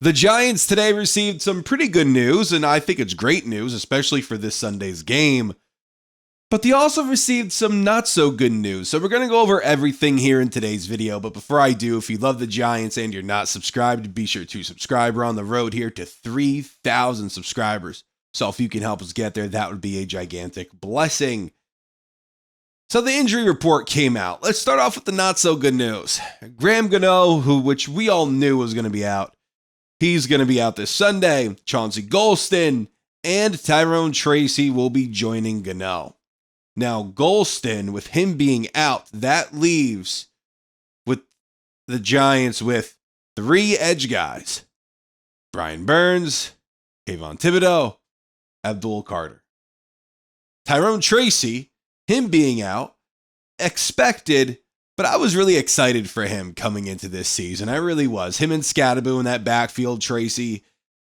The Giants today received some pretty good news, and I think it's great news, especially for this Sunday's game. But they also received some not so good news. So we're going to go over everything here in today's video. But before I do, if you love the Giants and you're not subscribed, be sure to subscribe. We're on the road here to 3,000 subscribers. So if you can help us get there, that would be a gigantic blessing. So the injury report came out. Let's start off with the not so good news. Graham Gano, which we all knew was going to be out. He's going to be out this Sunday. Chauncey Golston and Tyrone Tracy will be joining Gano. Now, Golston, with him being out, that leaves with the Giants with 3 edge guys. Brian Burns, Kayvon Thibodeau, Abdul Carter. Tyrone Tracy, him being out, expected, but I was really excited for him coming into this season. I really was. Him and Scattaboo in that backfield, Tracy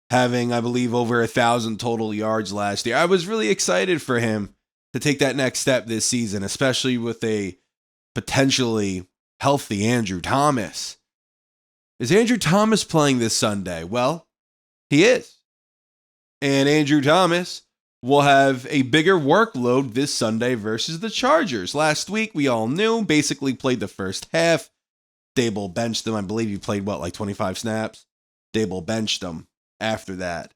having, I believe, over 1,000 total yards last year. I was really excited for him to take that next step this season, especially with a potentially healthy Andrew Thomas. Is Andrew Thomas playing this Sunday? Well, he is. And Andrew Thomas will have a bigger workload this Sunday versus the Chargers. Last week, we all knew, basically played the first half. Daboll benched him. I believe he played, 25 snaps? Daboll benched him after that.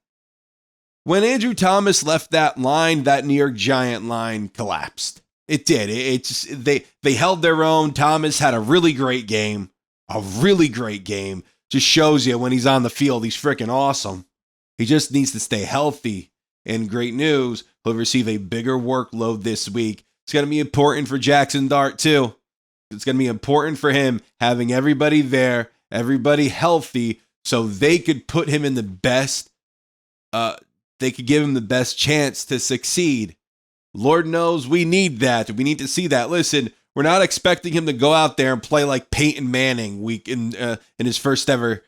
When Andrew Thomas left that line, that New York Giant line collapsed. It did. They held their own. Thomas had a really great game. Just shows you when he's on the field, he's freaking awesome. He just needs to stay healthy. And great news, he'll receive a bigger workload this week. It's going to be important for Jaxson Dart, too. It's going to be important for him having everybody there, everybody healthy, so they could put him in the best, they could give him the best chance to succeed. Lord knows we need that. We need to see that. Listen, we're not expecting him to go out there and play like Peyton Manning in his first ever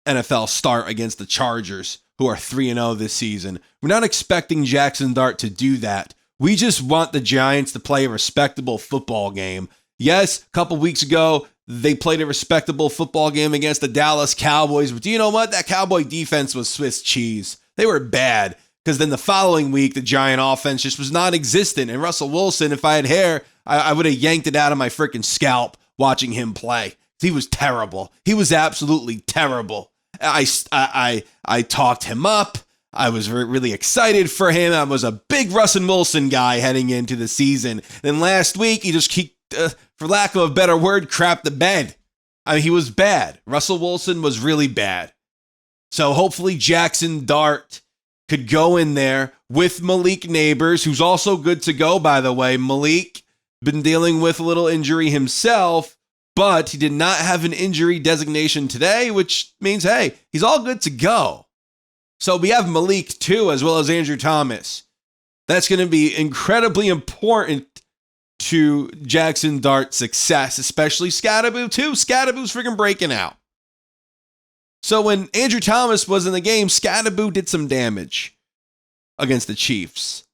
NFL start against the Chargers, who are 3-0 this season. We're not expecting Jaxson Dart to do that. We just want the Giants to play a respectable football game. Yes, a couple weeks ago, they played a respectable football game against the Dallas Cowboys, but do you know what? That Cowboy defense was Swiss cheese. They were bad, because then the following week, the Giant offense just was non-existent. And Russell Wilson, if I had hair, I would have yanked it out of my freaking scalp watching him play. He was terrible. He was absolutely terrible. I talked him up. I was really excited for him. I was a big Russell Wilson guy heading into the season. Then last week, he just, for lack of a better word, crapped the bed. I mean, he was bad. Russell Wilson was really bad. So hopefully Jaxson Dart could go in there with Malik Neighbors, who's also good to go, by the way. Malik been dealing with a little injury himself, but he did not have an injury designation today, which means, hey, he's all good to go. So we have Malik too, as well as Andrew Thomas. That's going to be incredibly important to Jaxson Dart's success, especially Scattaboo too. Scattaboo's freaking breaking out. So when Andrew Thomas was in the game, Scattaboo did some damage against the Chiefs.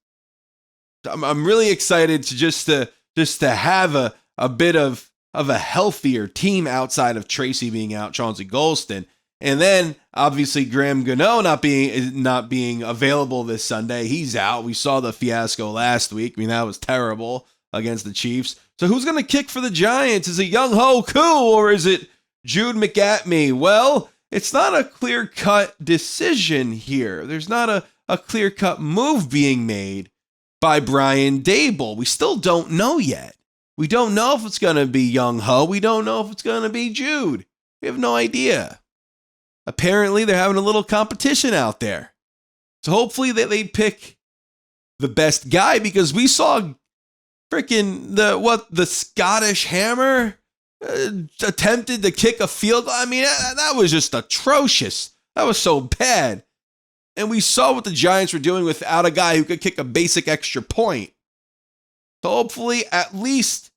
I'm really excited to just to have a bit of a healthier team outside of Tracy being out, Chauncey Golston. And then, obviously, Graham Gano not being available this Sunday. He's out. We saw the fiasco last week. I mean, that was terrible against the Chiefs. So who's going to kick for the Giants? Is it Young Ho Koo or is it Jude McAtney? Well, it's not a clear-cut decision here. There's not a clear-cut move being made by Brian Daboll. We still don't know yet. We don't know if it's going to be Young Ho. We don't know if it's going to be Jude. We have no idea. Apparently, they're having a little competition out there. So hopefully they pick the best guy, because we saw freaking the Scottish Hammer attempted to kick a field goal. I mean, that was just atrocious. That was so bad. And we saw what the Giants were doing without a guy who could kick a basic extra point. So hopefully, at least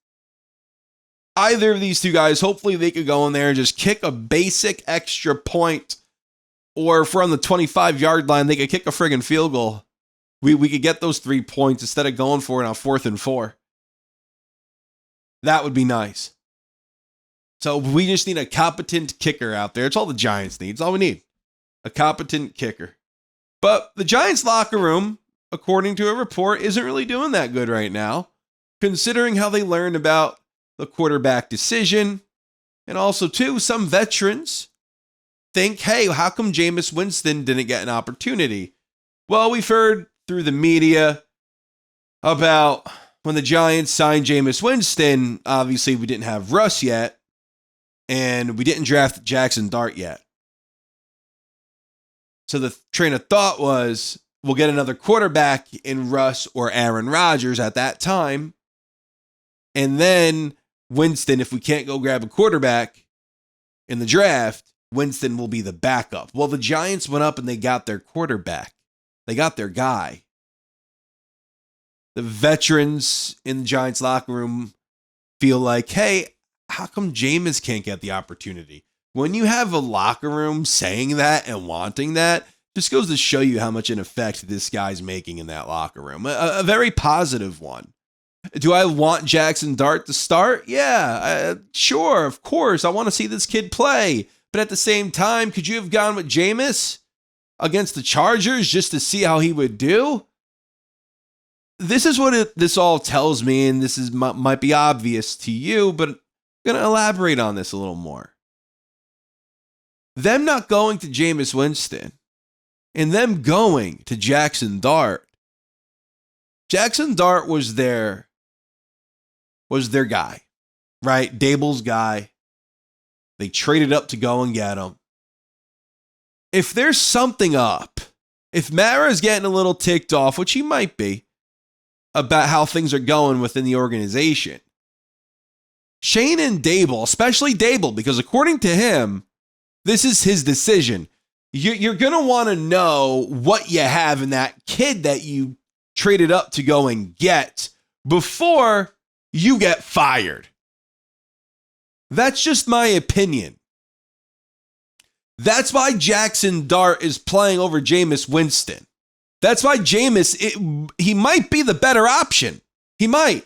either of these two guys, hopefully they could go in there and just kick a basic extra point. Or if we're on the 25-yard line, they could kick a friggin' field goal. We could get those 3 points instead of going for it on 4th and 4. That would be nice. So we just need a competent kicker out there. It's all the Giants need. It's all we need. a competent kicker. But the Giants locker room, according to a report, isn't really doing that good right now, considering how they learned about the quarterback decision. And also, too, some veterans think, hey, how come Jameis Winston didn't get an opportunity? Well, we've heard through the media about when the Giants signed Jameis Winston. Obviously, we didn't have Russ yet, and we didn't draft Jaxson Dart yet. So the train of thought was, we'll get another quarterback in Russ or Aaron Rodgers at that time. And then Winston, if we can't go grab a quarterback in the draft, Winston will be the backup. Well, the Giants went up and they got their quarterback. They got their guy. The veterans in the Giants locker room feel like, hey, how come Jameis can't get the opportunity? When you have a locker room saying that and wanting that, just goes to show you how much an effect this guy's making in that locker room. A very positive one. Do I want Jaxson Dart to start? Yeah, sure, of course. I want to see this kid play. But at the same time, could you have gone with Jameis against the Chargers just to see how he would do? This is what this all tells me, and this might be obvious to you, but I'm going to elaborate on this a little more. Them not going to Jameis Winston and them going to Jaxson Dart. Jaxson Dart was their guy, right? Daboll's guy. They traded up to go and get him. If there's something up, if Mara's getting a little ticked off, which he might be, about how things are going within the organization, Shane and Daboll, especially Daboll, because according to him, this is his decision. You're going to want to know what you have in that kid that you traded up to go and get before you get fired. That's just my opinion. That's why Jaxson Dart is playing over Jameis Winston. That's why Jameis, he might be the better option. He might.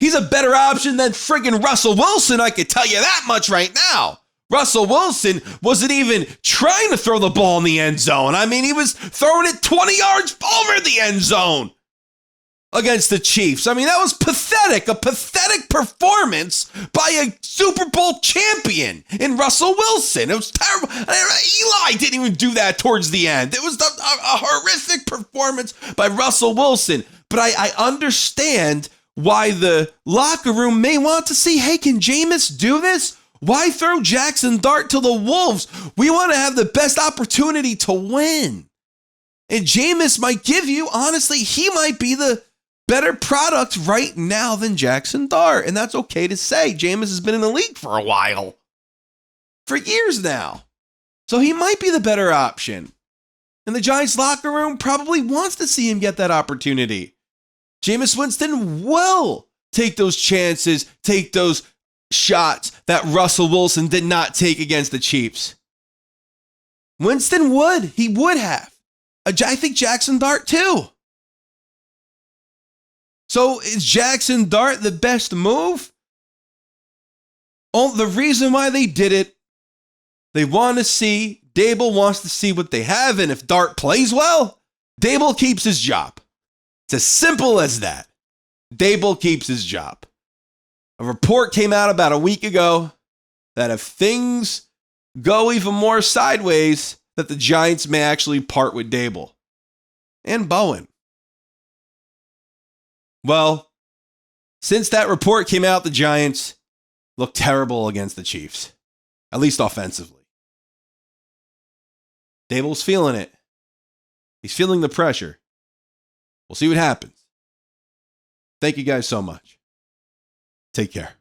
He's a better option than friggin' Russell Wilson, I could tell you that much right now. Russell Wilson wasn't even trying to throw the ball in the end zone. I mean, he was throwing it 20 yards over the end zone against the Chiefs. I mean, that was pathetic. A pathetic performance by a Super Bowl champion in Russell Wilson. It was terrible. Eli didn't even do that towards the end. It was a horrific performance by Russell Wilson. But I understand why the locker room may want to see, hey, can Jameis do this? Why throw Jaxson Dart to the Wolves? We want to have the best opportunity to win. And Jameis might give you, honestly, he might be the better product right now than Jaxson Dart. And that's okay to say. Jameis has been in the league for a while. For years now. So he might be the better option. And the Giants locker room probably wants to see him get that opportunity. Jameis Winston will take those chances, take those shots that Russell Wilson did not take against the Chiefs. Winston would. He would have. I think Jaxson Dart too. So is Jaxson Dart the best move? Oh, the reason why they did it, they want to see, Daboll wants to see what they have, and if Dart plays well, Daboll keeps his job. It's as simple as that. Daboll keeps his job. A report came out about a week ago that if things go even more sideways, that the Giants may actually part with Daboll and Bowen. Well, since that report came out, the Giants look terrible against the Chiefs, at least offensively. Daboll's feeling it. He's feeling the pressure. We'll see what happens. Thank you guys so much. Take care.